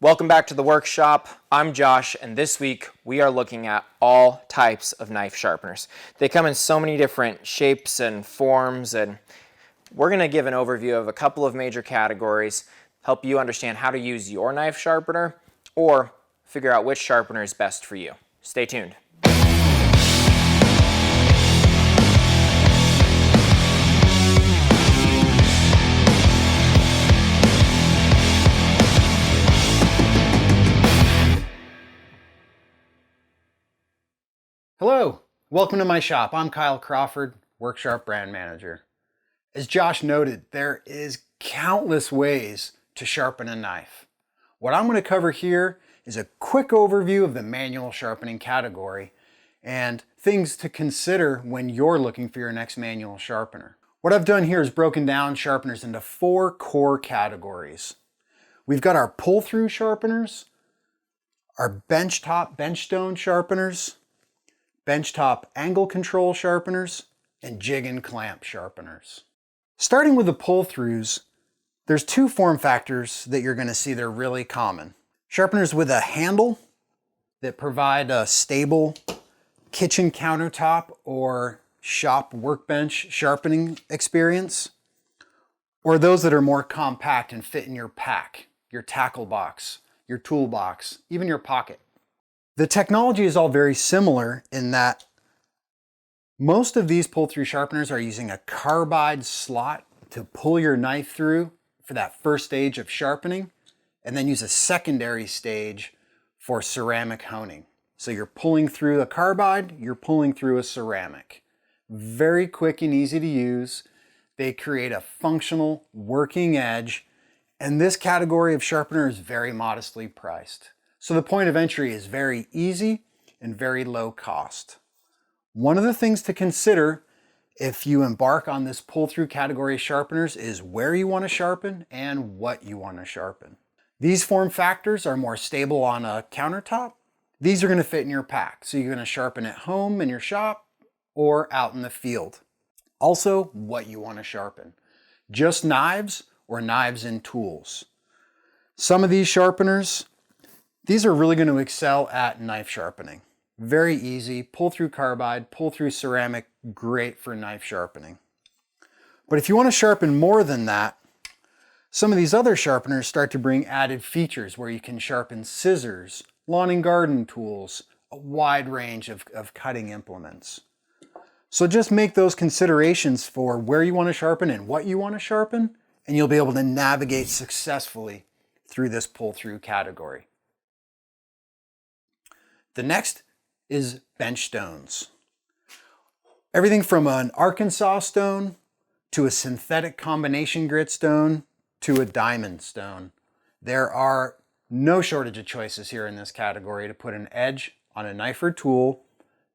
Welcome back to the workshop. I'm Josh, and this week we are looking at all types of knife sharpeners. They come in so many different shapes and forms, and we're going to give an overview of a couple of major categories, help you understand how to use your knife sharpener, or figure out which sharpener is best for you. Stay tuned. Hello, welcome to my shop. I'm Kyle Crawford, Worksharp Brand Manager. As Josh noted, there is countless ways to sharpen a knife. What I'm going to cover here is a quick overview of the manual sharpening category and things to consider when you're looking for your next manual sharpener. What I've done here is broken down sharpeners into 4 core categories. We've got our pull-through sharpeners, our benchtop BENCHSTONE sharpeners, benchtop angle control sharpeners, and jig and clamp sharpeners. Starting with the pull-throughs, there's 2 form factors that you're going to see that are really common. Sharpeners with a handle that provide a stable kitchen countertop or shop workbench sharpening experience, or those that are more compact and fit in your pack, your tackle box, your toolbox, even your pocket. The technology is all very similar in that most of these pull-through sharpeners are using a carbide slot to pull your knife through for that first stage of sharpening, and then use a secondary stage for ceramic honing. So you're pulling through a carbide, you're pulling through a ceramic. Very quick and easy to use. They create a functional working edge, and this category of sharpener is very modestly priced. So the point of entry is very easy and very low cost. One of the things to consider if you embark on this pull-through category of sharpeners is where you want to sharpen and what you want to sharpen. These form factors are more stable on a countertop. These are going to fit in your pack. So you're going to sharpen at home in your shop or out in the field. Also, what you want to sharpen. Just knives or knives and tools. Some of these sharpeners, these are really going to excel at knife sharpening. Very easy, pull through carbide, pull through ceramic, great for knife sharpening. But if you want to sharpen more than that, some of these other sharpeners start to bring added features where you can sharpen scissors, lawn and garden tools, a wide range of cutting implements. So just make those considerations for where you want to sharpen and what you want to sharpen, and you'll be able to navigate successfully through this pull-through category. The next is bench stones. Everything from an Arkansas stone to a synthetic combination grit stone to a diamond stone. There are no shortage of choices here in this category to put an edge on a knife or tool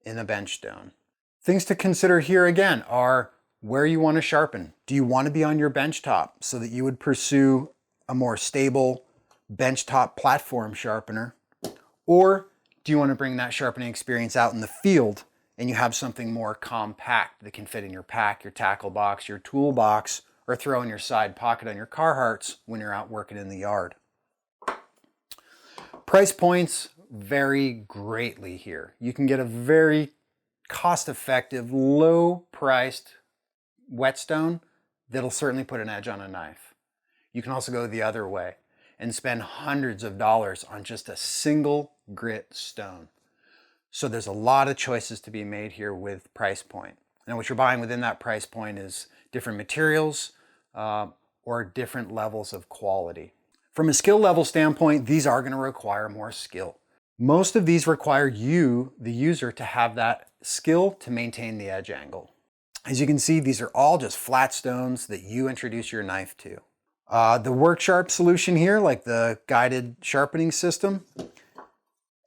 in a bench stone. Things to consider here again are where you want to sharpen. Do you want to be on your bench top so that you would pursue a more stable benchtop platform sharpener? Or do you want to bring that sharpening experience out in the field and you have something more compact that can fit in your pack, your tackle box, your toolbox, or throw in your side pocket on your Carhartts when you're out working in the yard? Price points vary greatly here. You can get a very cost-effective, low-priced whetstone that'll certainly put an edge on a knife. You can also go the other way and spend hundreds of dollars on just a single grit stone. So there's a lot of choices to be made here with price point. And what you're buying within that price point is different materials or different levels of quality. From a skill level standpoint, these are going to require more skill. Most of these require you, the user, to have that skill to maintain the edge angle. As you can see, these are all just flat stones that you introduce your knife to. The WorkSharp solution here, like the guided sharpening system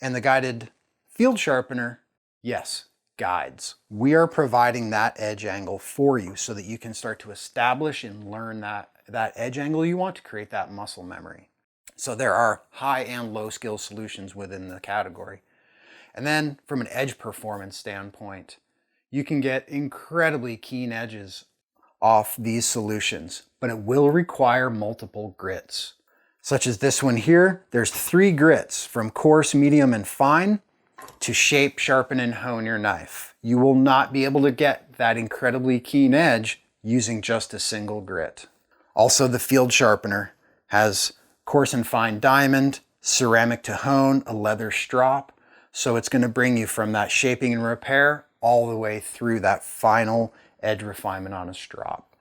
and the guided field sharpener, yes, guides. We are providing that edge angle for you so that you can start to establish and learn that edge angle you want to create that muscle memory. So there are high and low skill solutions within the category. And then from an edge performance standpoint, you can get incredibly keen edges off these solutions, but it will require multiple grits. such as this one here. There's 3 grits from coarse, medium, and fine to shape, sharpen, and hone your knife. You will not be able to get that incredibly keen edge using just a single grit. Also, the field sharpener has coarse and fine diamond, ceramic to hone, a leather strop. So it's going to bring you from that shaping and repair all the way through that final edge refinement on a strop.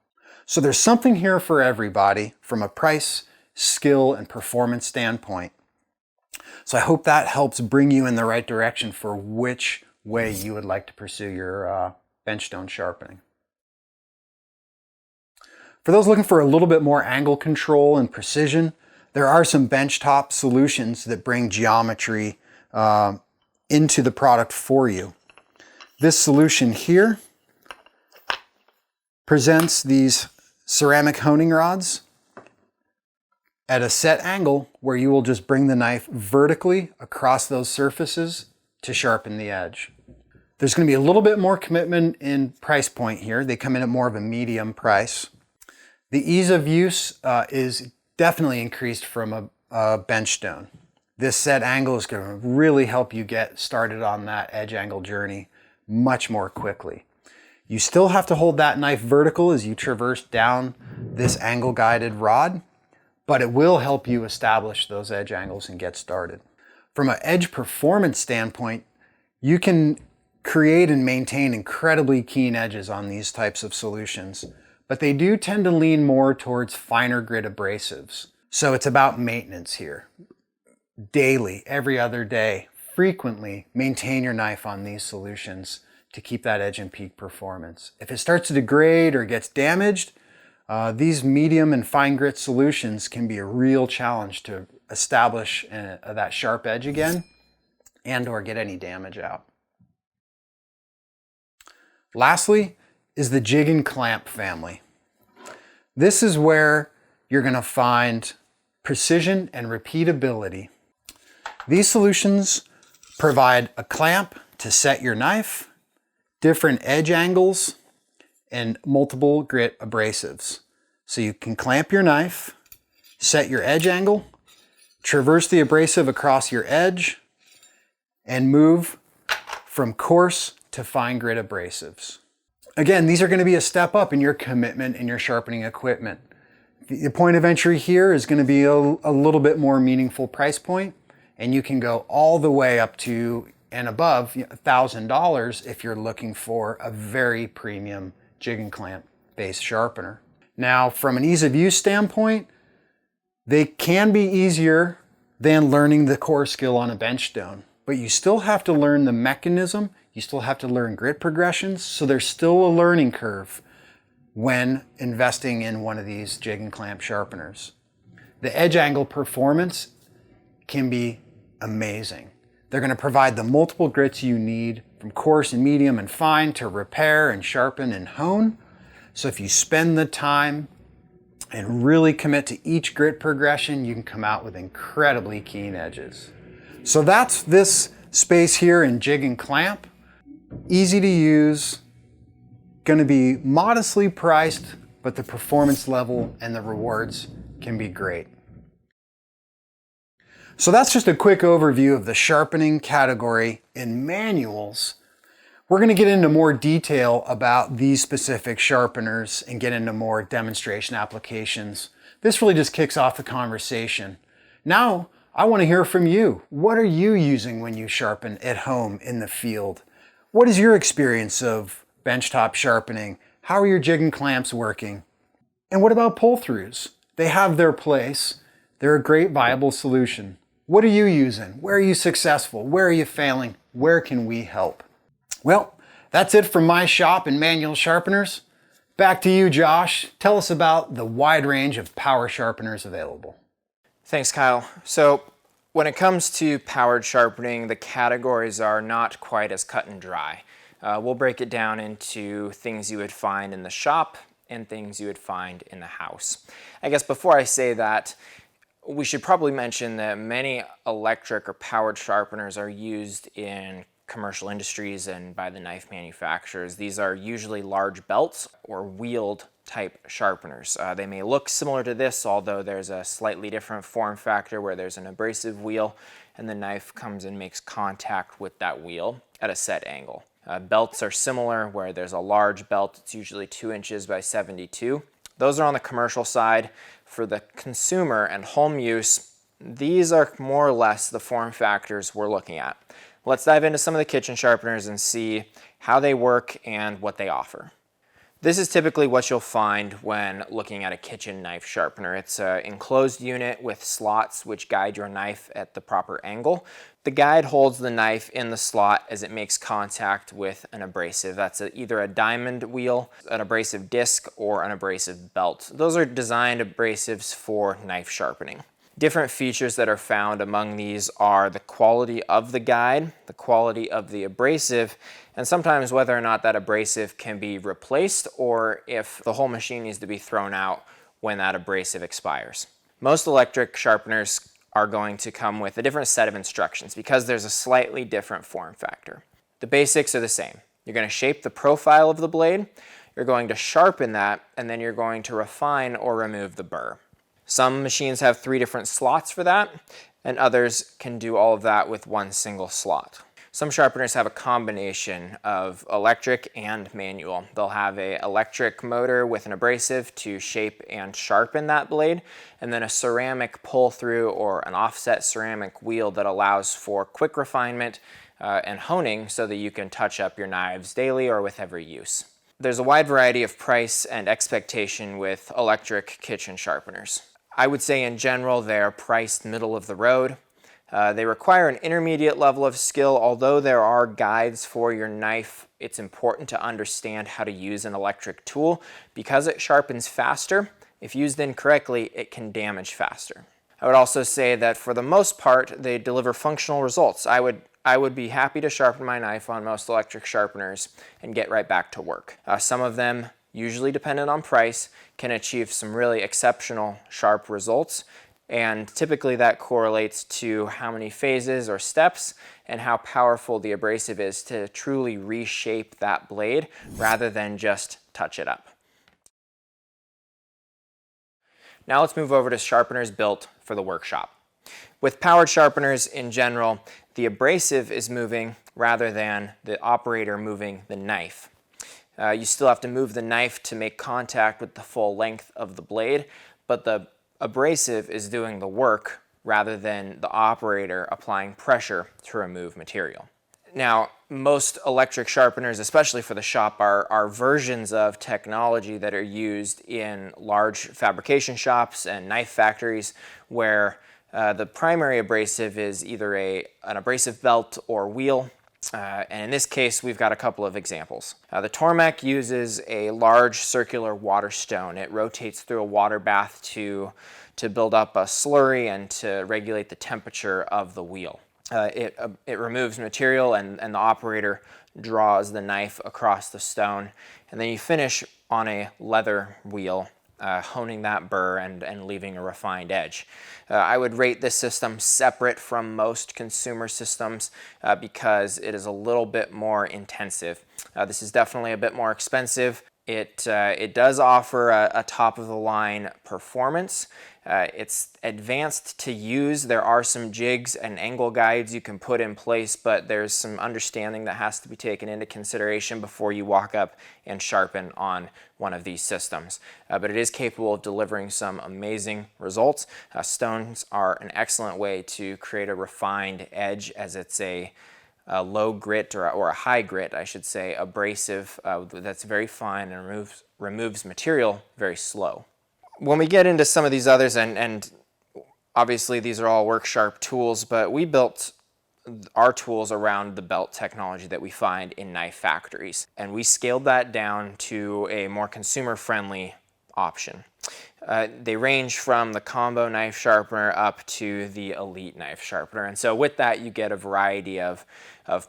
So there's something here for everybody from a price, skill, and performance standpoint. So I hope that helps bring you in the right direction for which way you would like to pursue your benchstone sharpening. For those looking for a little bit more angle control and precision, there are some benchtop solutions that bring geometry into the product for you. This solution here presents these ceramic honing rods at a set angle where you will just bring the knife vertically across those surfaces to sharpen the edge. There's going to be a little bit more commitment in price point here. They come in at more of a medium price. The ease of use is definitely increased from a benchstone. This set angle is going to really help you get started on that edge angle journey much more quickly. You still have to hold that knife vertical as you traverse down this angle guided rod, but it will help you establish those edge angles and get started. From an edge performance standpoint, you can create and maintain incredibly keen edges on these types of solutions, but they do tend to lean more towards finer grit abrasives. So it's about maintenance here. Daily, every other day, frequently maintain your knife on these solutions to keep that edge and peak performance. If it starts to degrade or gets damaged, these medium and fine grit solutions can be a real challenge to establish that sharp edge again and or get any damage out. Lastly is the jig and clamp family. This is where you're going to find precision and repeatability. These solutions provide a clamp to set your knife, different edge angles, and multiple grit abrasives. So you can clamp your knife, set your edge angle, traverse the abrasive across your edge, and move from coarse to fine grit abrasives. Again, these are going to be a step up in your commitment in your sharpening equipment. The point of entry here is going to be a little bit more meaningful price point, and you can go all the way up to and above $1,000 if you're looking for a very premium jig and clamp based sharpener. Now, from an ease of use standpoint, they can be easier than learning the core skill on a benchstone, but you still have to learn the mechanism, you still have to learn grit progressions, so there's still a learning curve when investing in one of these jig and clamp sharpeners. The edge angle performance can be amazing. They're going to provide the multiple grits you need from coarse and medium and fine to repair and sharpen and hone. So if you spend the time and really commit to each grit progression, you can come out with incredibly keen edges. So that's this space here in jig and clamp. Easy to use, going to be modestly priced, but the performance level and the rewards can be great. So that's just a quick overview of the sharpening category in manuals. We're going to get into more detail about these specific sharpeners and get into more demonstration applications. This really just kicks off the conversation. Now, I want to hear from you. What are you using when you sharpen at home in the field? What is your experience of benchtop sharpening? How are your jig and clamps working? And what about pull-throughs? They have their place. They're a great viable solution. What are you using? Where are you successful? Where are you failing? Where can we help? Well, that's it from my shop and manual sharpeners. Back to you, Josh. Tell us about the wide range of power sharpeners available. Thanks, Kyle. So when it comes to powered sharpening, the categories are not quite as cut and dry. We'll break it down into things you would find in the shop and things you would find in the house. I guess before I say that, we should probably mention that many electric or powered sharpeners are used in commercial industries and by the knife manufacturers. These are usually large belts or wheeled type sharpeners. They may look similar to this, although there's a slightly different form factor where there's an abrasive wheel and the knife comes and makes contact with that wheel at a set angle. Belts are similar, where there's a large belt. It's usually 2 inches by 72. Those are on the commercial side. For the consumer and home use, these are more or less the form factors we're looking at. Let's dive into some of the kitchen sharpeners and see how they work and what they offer. This is typically what you'll find when looking at a kitchen knife sharpener. It's an enclosed unit with slots which guide your knife at the proper angle. The guide holds the knife in the slot as it makes contact with an abrasive. That's either a diamond wheel, an abrasive disc, or an abrasive belt. Those are designed abrasives for knife sharpening. Different features that are found among these are the quality of the guide, the quality of the abrasive, and sometimes whether or not that abrasive can be replaced or if the whole machine needs to be thrown out when that abrasive expires. Most electric sharpeners are going to come with a different set of instructions because there's a slightly different form factor. The basics are the same. You're going to shape the profile of the blade, you're going to sharpen that, and then you're going to refine or remove the burr. Some machines have 3 different slots for that, and others can do all of that with one single slot. Some sharpeners have a combination of electric and manual. They'll have an electric motor with an abrasive to shape and sharpen that blade, and then a ceramic pull-through or an offset ceramic wheel that allows for quick refinement and honing so that you can touch up your knives daily or with every use. There's a wide variety of price and expectation with electric kitchen sharpeners. I would say in general they're priced middle of the road. They require an intermediate level of skill. Although there are guides for your knife, it's important to understand how to use an electric tool. Because it sharpens faster, if used incorrectly, it can damage faster. I would also say that for the most part, they deliver functional results. I would be happy to sharpen my knife on most electric sharpeners and get right back to work. Some of them, usually dependent on price, can achieve some really exceptional sharp results, and typically that correlates to how many phases or steps and how powerful the abrasive is to truly reshape that blade rather than just touch it up. Now let's move over to sharpeners built for the workshop. With powered sharpeners in general, the abrasive is moving rather than the operator moving the knife. You still have to move the knife to make contact with the full length of the blade, but the abrasive is doing the work rather than the operator applying pressure to remove material. Now, most electric sharpeners, especially for the shop, are versions of technology that are used in large fabrication shops and knife factories where the primary abrasive is either an abrasive belt or wheel. And in this case, we've got a couple of examples. The Tormek uses a large circular water stone. It rotates through a water bath to build up a slurry and to regulate the temperature of the wheel. It removes material and the operator draws the knife across the stone. And then you finish on a leather wheel, honing that burr and leaving a refined edge. I would rate this system separate from most consumer systems because it is a little bit more intensive. This is definitely a bit more expensive. It does offer a top-of-the-line performance. It's advanced to use. There are some jigs and angle guides you can put in place, but there's some understanding that has to be taken into consideration before you walk up and sharpen on one of these systems. But it is capable of delivering some amazing results. Stones are an excellent way to create a refined edge, as it's a low grit or a high grit, I should say, abrasive that's very fine and removes material very slow. When we get into some of these others, and obviously these are all work sharp tools, but we built our tools around the belt technology that we find in knife factories, and we scaled that down to a more consumer-friendly option. They range from the combo knife sharpener up to the elite knife sharpener, and so with that you get a variety of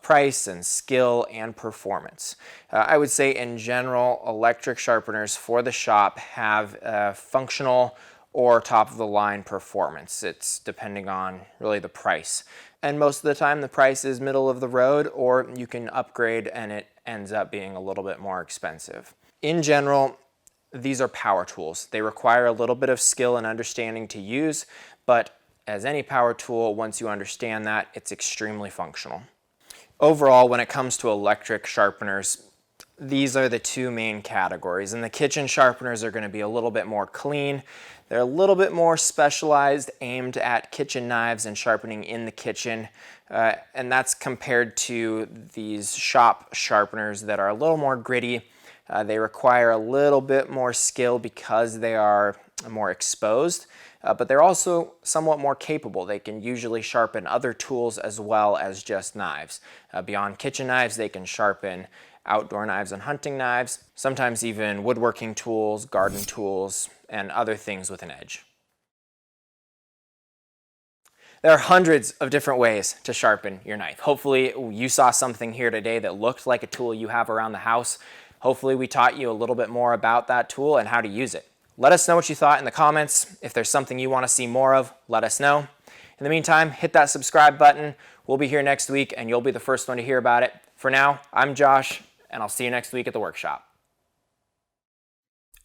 price and skill and performance. I would say in general, electric sharpeners for the shop have functional or top-of-the-line performance. It's depending on really the price. And most of the time the price is middle of the road, or you can upgrade and it ends up being a little bit more expensive. In general, these are power tools. They require a little bit of skill and understanding to use, but as any power tool, once you understand that, it's extremely functional. Overall, when it comes to electric sharpeners, these are the two main categories. And the kitchen sharpeners are going to be a little bit more clean. They're a little bit more specialized, aimed at kitchen knives and sharpening in the kitchen. And that's compared to these shop sharpeners that are a little more gritty. They require a little bit more skill because they are more exposed, but they're also somewhat more capable. They can usually sharpen other tools as well as just knives. Beyond kitchen knives, they can sharpen outdoor knives and hunting knives, sometimes even woodworking tools, garden tools, and other things with an edge. There are hundreds of different ways to sharpen your knife. Hopefully you saw something here today that looked like a tool you have around the house. Hopefully we taught you a little bit more about that tool and how to use it. Let us know what you thought in the comments. If there's something you want to see more of, let us know. In the meantime, hit that subscribe button. We'll be here next week and you'll be the first one to hear about it. For now, I'm Josh, and I'll see you next week at the workshop.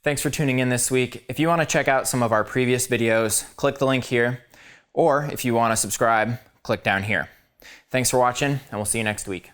Thanks for tuning in this week. If you want to check out some of our previous videos, click the link here, or if you want to subscribe, click down here. Thanks for watching, and we'll see you next week.